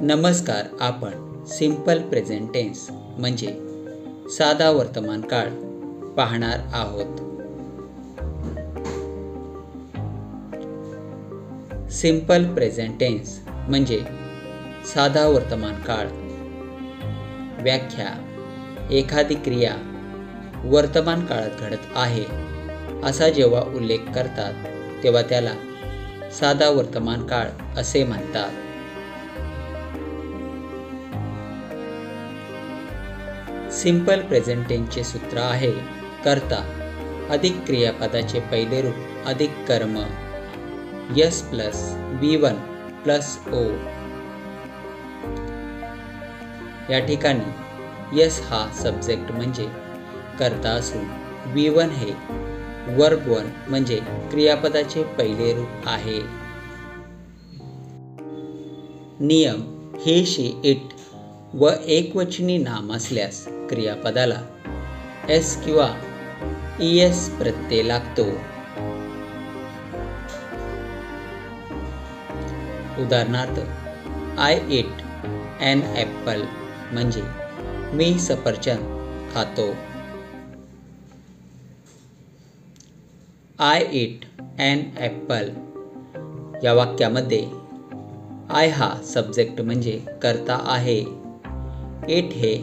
नमस्कार. आपण simple present tense म्हणजे साधा वर्तमान काळ पाहणार आहोत. सिंपल प्रेझेंट टेन्स म्हणजे साधा वर्तमान काळ. व्याख्या: एखादी क्रिया वर्तमान काळात घडत आहे असा जेव्हा उल्लेख करतात तेव्हा त्याला साधा वर्तमान काळ असे म्हणतात. सिंपल प्रेझेंट टेन्सचे सूत्र आहे कर्ता अधिक क्रियापदाचे पहिले रूप अधिक कर्म yes plus V1 plus O. या ठिकाणी यस हा सब्जेक्ट म्हणजे कर्ता असून V1 हे वर्ब 1 म्हणजे क्रियापदाचे पहिले रूप आहे. नियम: he she it व एकवचनी नाम असल्यास क्रियापदाला एस किंवा ES प्रत्यय लागतो. उदाहरणार्थ I eat an apple म्हणजे मी सफरचंद खातो. I eat an apple या वाक्यामध्ये I हा सब्जेक्ट म्हणजे कर्ता आहे. इट हे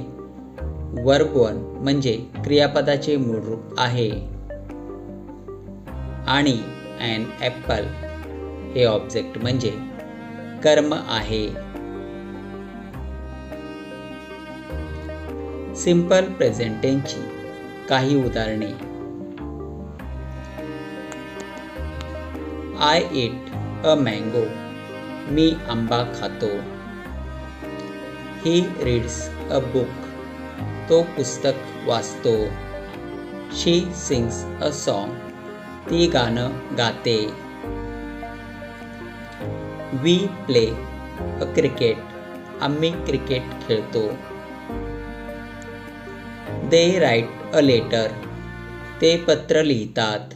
वर्ब 1 म्हणजे क्रियापदाचे मूळ रूप आहे आणि an apple हे ऑब्जेक्ट म्हणजे कर्म आहे. सिंपल प्रेझेंट टेन्सची काही उदाहरणे: I eat a mango मी आंबा खातो. He reads a book तो पुस्तक वाचतो. She sings a song ती गाणं गाते. We play a cricket आम्ही क्रिकेट खेळतो. They write a letter ते पत्र लिहितात.